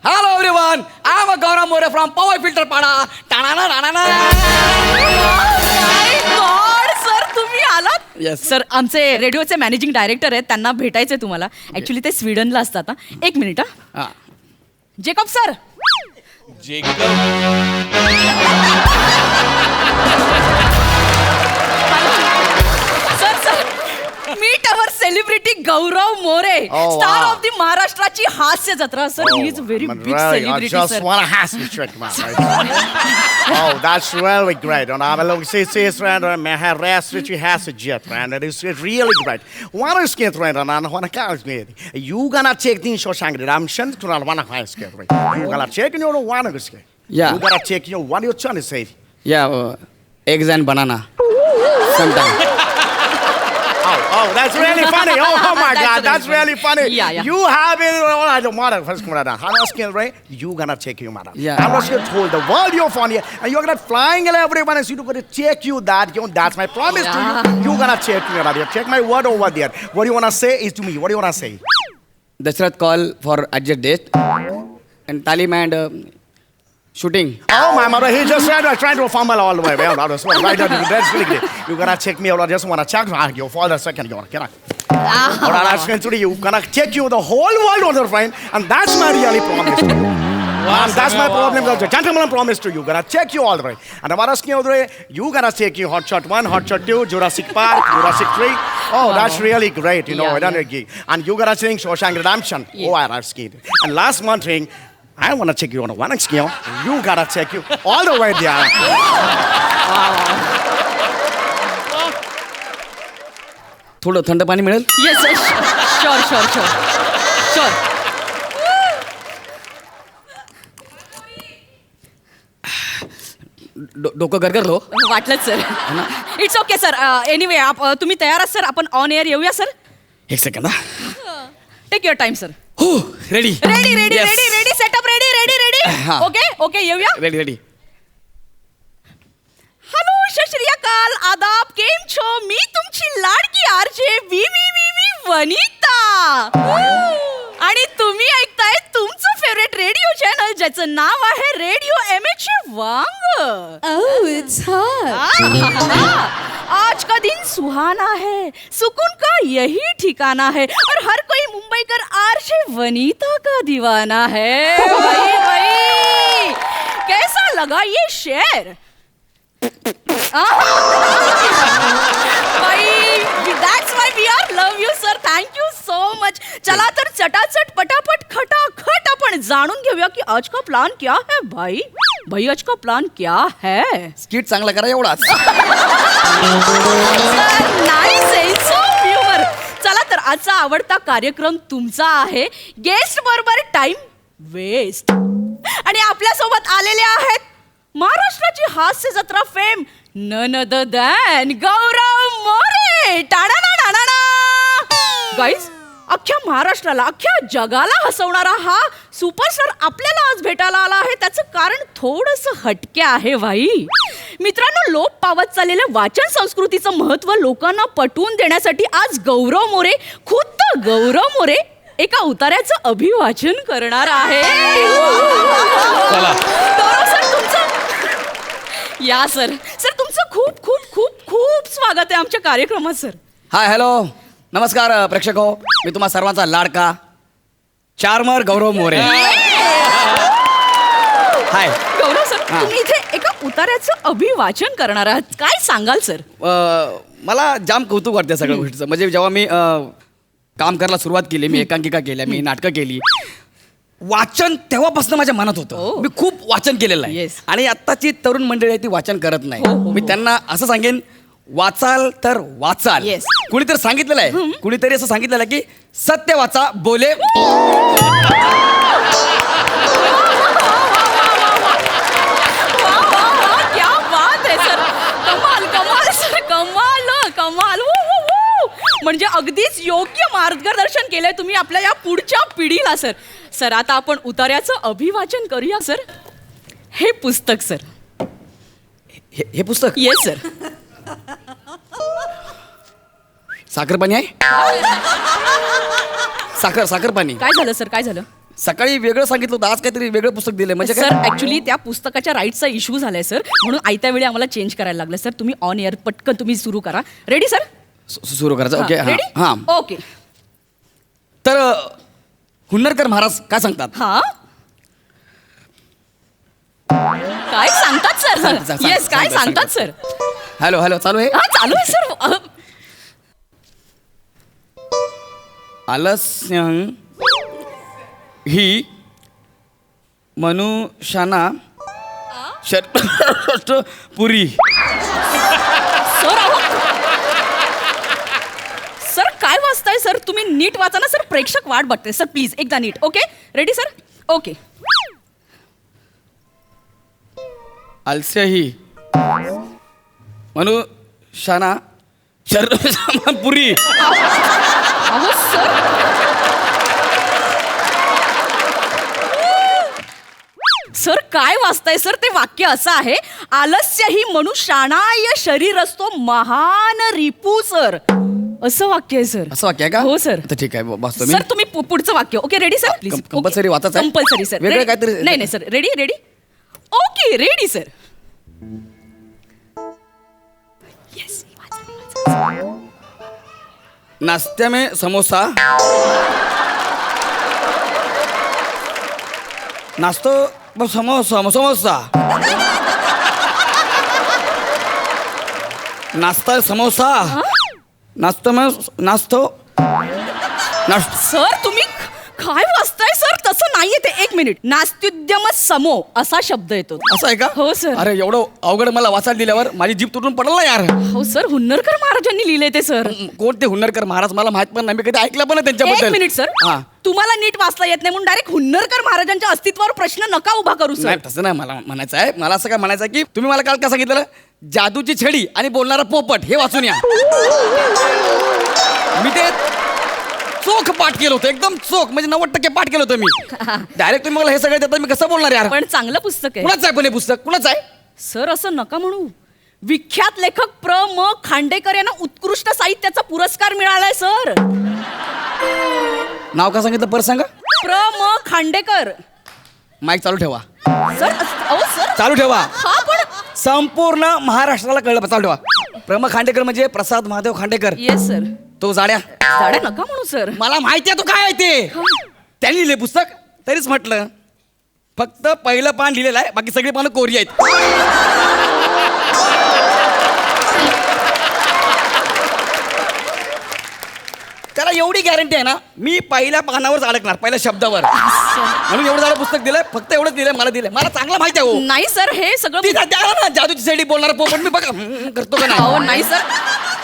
Hello everyone, I am Gaurav More from Power Filter Pada. Ta-na-na, ta-na-na. Sir तुम्ही आलात. Yes. Sir आमचे रेडिओचे managing director आहेत, त्यांना भेटायचे तुम्हाला. ऍक्च्युली ते स्वीडनला असतात. एक मिनिट हा. Jacob sir. Sir meet our celebrity Gaurav More, star of the महाराष्ट्राची हास्य जत्रा. Sir he is very big celebrity. I just want to ask you trick, man. Oh, that's really great. And I'm a little serious friend. I have rest which you has a jet, man. It is really great. What is get right on? I want to call me. You gonna take the show Shangri? I'm sure to not want to high scale. You gonna check and you don't want to scale. Yeah. You gotta check. You what you trying to say? Yeah, eggs and banana. Sometimes. Oh, that's really funny. Oh my God, that's really funny. Yeah. You have it. Oh, I don't want to. First, come on. How much skill, right? You gonna check you, madam. Yeah. I'm not sure told the world you're funny, and you're gonna flying and everyone is you gonna check you that. You know, that's my promise to you. You gonna check me, madam. Check my word over there. What do you wanna say is to me. What do you wanna say? Dashrath call for adjust date. And Talim and shooting. Oh my mother, he just trying to fumble all the way. Well, that's really great. You gonna check me out. I just wanna check you for the second. Can I? All right, I'm going to you. Gonna check you the whole world on your friend, and that's my really promise. And that's my problem. The gentleman promise to you. Gonna check you all the way. And I'm asking you, you gonna check you Hot Shot 1, Hot Shot 2, Jurassic Park, Jurassic 3. Oh, that's really great. You know, and you gonna sing Shawshank Redemption. Yeah. Oh, I'm scared. And last one thing. I want to check you on one skill. You gotta check you all the way there. थोडं थंड पाणी मिळेल. Yes sure. डोकं गरगरलो. वाटलंच सर. It's okay sir. Anyway तुम्ही तयार आहात सर? आपण ऑन एअर येऊया सर. एक second. Take your time sir. हो रेडी. Ready setup ready. हा. ओके येऊया. रेडी. हॅलो सत श्री अकाल आदाब केम छो. मी तुमची लाडकी आरजे वी वनिता. आणि तुम्ही ऐकताय तुमचं फेवरेट रेडिओ चॅनल ज्याचं नाव आहे radio MH Wang. Oh, it's hot. आज का दिन सुहाना है, सुकून का यही ठिकाना है और हर कोई मुंबईकर आरजे वनीता का दीवाना है. भाई कैसा लगा ये शेर? That's why we are love you sir. Thank you so much. चला तर चटाचट पटापट खटाखट आपण जाणून घेऊया की आज का प्लान क्या है भाई आज का प्लान क्या है. स्किट चांगला करा एवढाच. नाही सेन्स ऑफ ह्युमर. चला तर आजचा आवडता कार्यक्रम तुमचा आहे गेस्ट बरोबर टाइम वेस्ट. आणि आपल्या सोबत आलेले आहेत महाराष्ट्राची हास्य जत्रा फेम नन अदर दॅन गौरव मोरे. गाईज अख्ख्या महाराष्ट्राला अख्ख्या जगाला हसवणारा हा सुपरस्टार आपल्याला आज भेटायला आला आहे. त्याचं कारण थोडंसं हटके आहे भाई. मित्रांनो, लोप पावत चाललेल्या वाचन संस्कृतीचं महत्त्व लोकांना पटवून देण्यासाठी आज खुद्द गौरव मोरे एका उतार्याचं अभिवाचन करणार आहे. सर तुमचं या सर तुमचं खूप खूप खूप खूप स्वागत आहे आमच्या कार्यक्रमात सर. हाय हॅलो नमस्कार प्रेक्षक हो. मी तुम्हा सर्वांचा लाडका चार्मर गौरव मोरे. हाय. गौरव सर तुम्ही इथे एका उतार्याचं अभिवाचन करणार आहात. काय सांगाल सर? मला जाम कौतुक वाटते सगळ्या गोष्टीचं. म्हणजे जेव्हा मी काम करायला सुरुवात केली, मी एकांकिका केल्या, मी नाटकं केली, वाचन तेव्हापासून माझ्या मनात होतं. मी खूप वाचन केलेलं आहे. आणि आत्ताची तरुण मंडळी आहे ती वाचन करत नाही. मी त्यांना असं सांगेन वाचाल तर वाचाल. कुणीतरी सांगितलेलं आहे, कुणीतरी असं सांगितलेलं आहे की सत्य वाचा बोले. क्या बात आहे सर. कमाल सर कमाल. म्हणजे अगदीच योग्य मार्गदर्शन केलंय तुम्ही आपल्या या पुढच्या पिढीला सर. सर आता आपण उतार्याचं अभिवाचन करूया सर. हे पुस्तक सर. हे पुस्तक. Yes sir. साखर पाणी आहे. साखर पाणी. काय झालं सर? काय झालं? सकाळी वेगळं सांगितलं होतं, आज काहीतरी वेगळं पुस्तक दिलंय म्हणजे सर काय? ऍक्च्युली त्या पुस्तकाच्या राईटचा इश्यू झालाय सर, म्हणून आयत्या वेळी आम्हाला चेंज करायला लागलं सर. तुम्ही ऑन एअर पटकन तुम्ही सुरू करा. Ready sir? सुरू करायचं. ओके. रेडी? हां. ओके. तर हुन्नरकर महाराज काय सांगतात? हा काय सांगतात सर? येस, काय सांगतात सर? हॅलो हॅलो, चालू आहे? हा चालू आहे सर. आलस्य ही मनुष्याना पुरी. सर सर काय वाचताय सर? तुम्ही नीट वाचा ना सर, प्रेक्षक वाट बघते सर. प्लीज एकदा नीट. Okay ready sir? ओके. आलस्य ही मनुष्याना पुरी. अहो सर, सर काय वाचताय सर? ते वाक्य असं आहे, आलस्य ही मनुष्याणाय शरीर असतो महान रिपू सर. असं वाक्य आहे सर. असं वाक्य आहे का? हो सर. तर ठीक आहे, वाचतो मी. सर तुम्ही पुढचं वाक्य. Okay ready sir? Please. Compulsory वाचायचं आहे? Compulsory sir. वेगळं Ready? काहीतरी- नाही नाही sir. Ready ready? Okay ready sir. Yes. नाश्त्या में समोसा. नाश्तो समोसा समोसा. नाश्ता समोसा. नाश्तो में नाश्तो सर तुम्ही काय वाचताय सर? तसं नाहीये ते. एक मिनिट. नास्त्युद्यम समो असा शब्द येतो. असं आहे का? हो सर. अरे एवढं अवघड मला वाचायला दिल्यावर माझी जीभ तुटून पडला ना यार. हो सर, हुन्नरकर महाराजांनी लिहिलंय ते सर. कोण ते हुन्नरकर महाराज? मला माहित पण नाही, मी कधी ऐकलं पण नाही एक त्यांच्याबद्दल. Minute sir. हा. तुम्हाला नीट वाचता येत नाही म्हणून डायरेक्ट हुन्नरकर महाराजांच्या अस्तित्वावर प्रश्न नका उभा करू सर. नाही तसं नाही मला म्हणायचं आहे. मला असं काय म्हणायचं आहे की तुम्ही मला काल काय सांगितलं? जादूची छडी आणि बोलणारा पोपट हे वाचून या. मी ते चोख पाठ केलं होतं, एकदम चोख, म्हणजे 90% पाठ केलं होतं मी. डायरेक्ट तुम्ही मला हे सगळं देता, मी कसं बोलणार यार? पण चांगलं पुस्तक आहे कुणाचं आहे पण हे पुस्तक? कुणाचं आहे? सर. असं नका म्हणू. विख्यात लेखक प्र म खांडेकर यांना उत्कृष्ट साहित्याचा पुरस्कार मिळालाय सर. नाव का सांगितलं? पर सांगा. प्र म खांडेकर. माईक चालू ठेवा. सर अहो सर. चालू ठेवा. हा पण संपूर्ण महाराष्ट्राला कळलं. चालू ठेवा. प्रम खांडेकर म्हणजे प्रसाद महादेव खांडेकर. Yes sir. तो जाड्या. झाडे नका म्हणू सर. मला माहिती आहे तो काय आहे ते. त्यांनी लिहिले पुस्तक, तरीच म्हटलं. फक्त पहिलं पान लिहिलेलं आहे, बाकी सगळी पानं कोरी आहेत. त्याला एवढी गॅरंटी आहे ना, मी पहिल्या पानावर अडकणार, पहिल्या शब्दावर. म्हणून एवढं झालं पुस्तक दिलंय. फक्त एवढंच दिलंय, मला दिलंय. मला चांगलं माहिती आहे. हो नाही सर, हे सगळं ती द्या ना, जादूची सेडी बोलणार पोपट. मी बघा करतो का अहो नाही? नाही सर.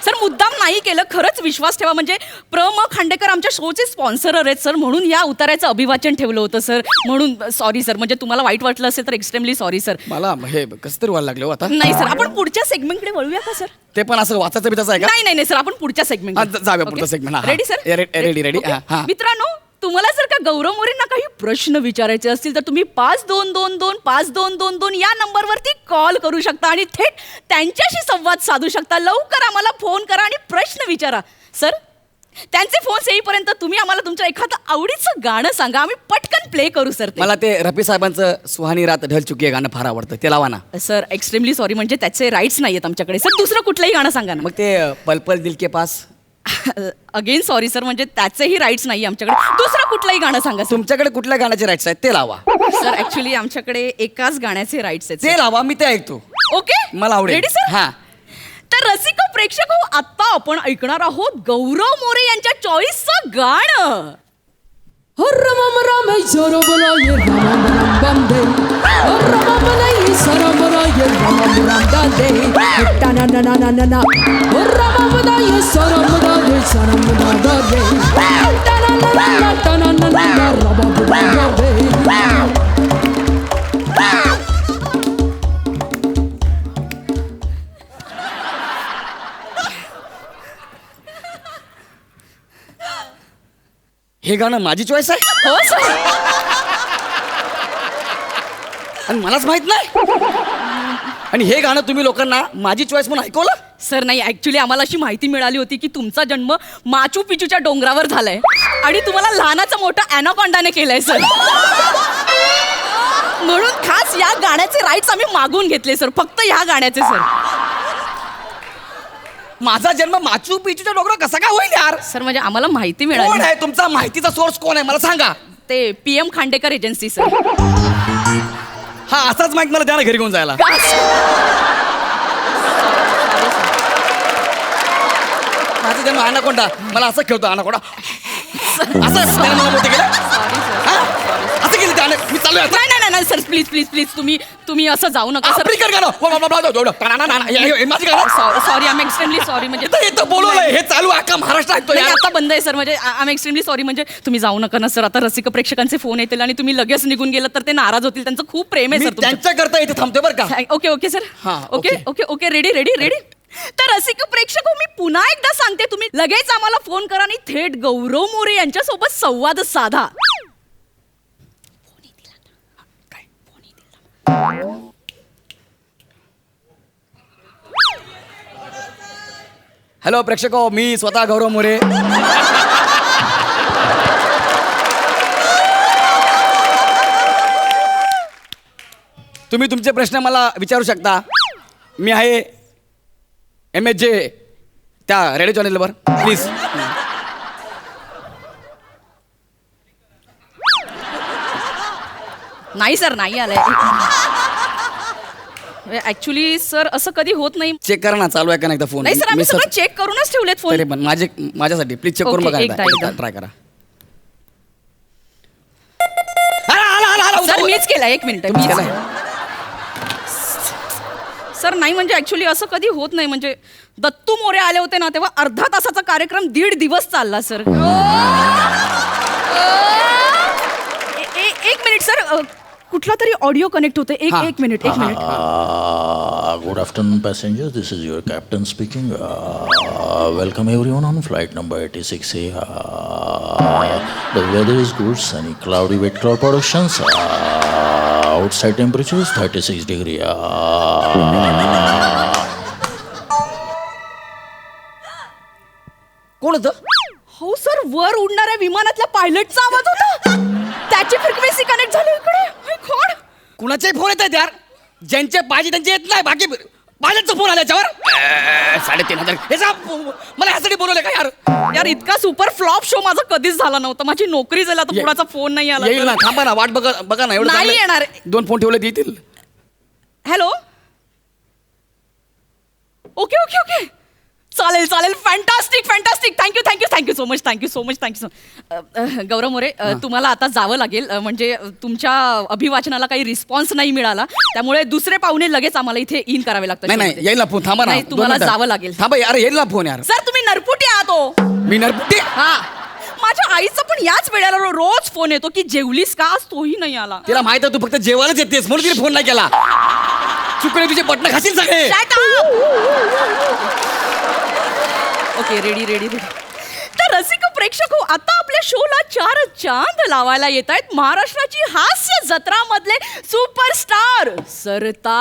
सर मुद्दाम नाही केलं. खरंच विश्वास ठेवा. म्हणजे प्र म खांडेकर आमच्या शोचे स्पॉन्सर आहेत सर, म्हणून या उतार्याचं अभिवाचन ठेवलं होतं सर. म्हणून सॉरी सर. म्हणजे तुम्हाला वाईट वाटलं असेल तर एक्स्ट्रीमली सॉरी सर. मला हे कसं तरी व्हायला लागलं हो आता. नाही सर, आपण पुढच्या सेगमेंटकडे वळूया का सर? ते पण असं वाचायचं बिचायचं आहे का? नाही नाही नाही सर, आपण पुढच्या सेगमेंट जाऊया पुढचा segment. Ready sir? Ready ready. मित्रांनो, तुम्हाला जर का गौरव मोरेंना काही प्रश्न विचारायचे असतील तर तुम्ही 5222 या नंबरवरती कॉल करू शकता आणि थेट त्यांच्याशी संवाद साधू शकता. लवकर आम्हाला फोन करा आणि प्रश्न विचारा. सर त्यांचे फोन येईपर्यंत तुम्ही आम्हाला तुमच्या एखादं आवडीचं गाणं सांगा, आम्ही पटकन प्ले करू सर. मला ते रफी साहेबांचं सुहानी रात ढल चुकी गाणं फार आवडतं, ते लावा ना. सर एक्स्ट्रीमली सॉरी, म्हणजे त्याचे राईट्स नाहीयेत आमच्याकडे सर. दुसरं कुठलंही गाणं सांगा ना. मग ते पल पल दिल के पास. अगेन सॉरी सर, म्हणजे त्याचेही राईट्स नाही आमच्याकडे. दुसरं कुठलंही गाणं सांगा सर. तुमच्याकडे कुठल्या गाण्याचे राईट्स आहेत ते लावा. सर ऍक्च्युली आमच्याकडे एकाच गाण्याचे राईट्स आहेत ते लावा, मी ते ऐकतो. ओके मला आवडेल. Ready sir? हा. तर रसिक प्रेक्षक हो, आता आपण ऐकणार आहोत गौरव मोरे यांच्या चॉईसचं गाणं. Oh Rama Rama Sorobala ye Rama Ram Bande. Oh Rama Bala ye Sorobala ye Rama Ram Bande. Ta na na na na na na. Oh Rama Bala ye Sorobala ye Rama Bande. Ta na na na na ta na na na na Rama Bande. हे गाणं माझी choice आहे हो sir. आणि मलाच माहित नाही. आणि हे गाणं तुम्ही लोकांना माझी चॉईस म्हणून ऐकवलं. सर नाही, ऍक्च्युली आम्हाला अशी माहिती मिळाली होती की तुमचा जन्म माचू पिचूच्या डोंगरावर झालाय आणि तुम्हाला लहानाचं मोठं ॲनाकॉन्डाने केलंय सर. म्हणून खास या गाण्याचे राईट्स आम्ही मागून घेतले सर, फक्त ह्या गाण्याचे सर. माझा जन्म माचू पिचूच्या डोंगरावर कसा काय होईल यार? सर म्हणजे आम्हाला माहिती कोण मिळाली. आहे तुमचा माहितीचा सोर्स? कोण आहे मला सांगा. ते PM खांडेकर एजन्सी सर. हा असाच माहिती मला द्या ना घरी घेऊन जायला. माझा जन्म अनाकोंडा, मला असं खेळतो अनाकोंडा असं त्याने मला मोठे केलं. हा? असं केलं त्याने. मी चालू आहे आता. नाही सर, प्लीज प्लीज प्लीज तुम्ही असं जाऊ नका सर. आफ्रिकन गाणं. माझं गाणं. Sorry, I am extremely sorry. म्हणजे इथं बोलवलंय, हे चालू आहे का महाराष्ट्र ऐकतोय नाही, यार? आता बंद आहे सर. म्हणजे आय एम एक्स्ट्रीमली सॉरी. म्हणजे तुम्ही जाऊ नका ना सर. आता रसिक प्रेक्षकांचे फोन येतील आणि तुम्ही लगेच निघून गेलात तर ते नाराज होतील. त्यांचं खूप प्रेम आहे मी सर तुमचं. त्यांच्याकरता इथे थांबतोय बरं का. Okay okay sir. हा, okay okay. Okay okay ready ready ready. तर रसिक प्रेक्षक मी पुन्हा एकदा सांगते, तुम्ही लगेच आम्हाला फोन करा आणि थेट गौरव मोरे यांच्यासोबत संवाद साधा. हॅलो प्रेक्षक, मी स्वतः गौरव मोरे. तुम्ही तुमचे प्रश्न मला विचारू शकता. मी आहे MSJ त्या रेडिओ चॅनेलवर. प्लीज. नाही सर, नाही आलंय. ऍक्च्युली सर असं कधी होत नाही. चेक करा ना चालू आहे का नाही एकदा फोन. नाही सर, आम्ही सगळं चेक करूनच ठेवलेत फोन. तरी पण माझ्यासाठी प्लीज चेक करून ओके, बघा. एकदा. ट्राय करा. सर मीच केला. एक मिनिट. तुम्हीच केलाय? सर नाही म्हणजे ऍक्च्युली असं कधी होत नाही. म्हणजे दत्तू मोरे आले होते ना तेव्हा अर्धा तासाचा कार्यक्रम 1.5 दिवस चालला सर. एक मिनिट सर, कुठला तरी ऑडिओ कनेक्ट होते. एक minute. Good afternoon, passengers. This is your captain speaking. Welcome everyone on flight number 86A. The weather is good, sunny, cloudy, wet cloud productions. Outside temperature is 36 degree. कोण होतं? हो sir, वर उडणाऱ्या विमानातल्या पायलटचा आवाज होता. त्याची फ्रिक्वेन्सी कनेक्ट झाली इकडे. हाय खोड. कुणाचेही फोन येत आहेत यार. ज्यांचे पाहिजे त्यांचे येत नाही. बाकी पाहिजेचा फोन आला याच्यावर. 3,500 मला ह्यासाठी बोलवलं का यार? यार इतका सुपर फ्लॉप शो माझा कधीच झाला नव्हता. माझी नोकरी झाली, आता कुणाचा फोन नाही आला. येईल ना, थांबा ना, वाट बघा ना. एवढं नाही चांगलं- येणार. 2 फोन ठेवले येतील. हॅलो. ओके ओके ओके चालेल चालेल. Fantastic fantastic. Thank you so much. Gaurav More, तुम्हाला आता जावं लागेल. म्हणजे तुमच्या अभिवाचनाला काही रिस्पॉन्स नाही मिळाला, त्यामुळे दुसरे पाहुणे लगेच आम्हाला इथे इन करावे लागतात. नाही येईल ना फोन. थांबा ना. नाही, 2 तुम्हाला मिनिटं. जावं लागेल. थांबा यार, येईल ना फोन यार. सर तुम्ही नरपुटी आहात हो. मी नरपुटी? हा, माझ्या आईचा पण याच वेळेला रोज फोन येतो की जेवलीस का? आज तोही नाही आला. तिला माहित आहे तू फक्त जेवायलाच येतेस म्हणून तिने फोन नाही केला. चुकले तुझे बटणं खाशील सगळे. Okay ready. तर रसिक प्रेक्षक हो, आता आपल्या शोला 4 चांद लावायला येत आहेत महाराष्ट्राची हास्य जत्रा मधले सुपरस्टार सरताज.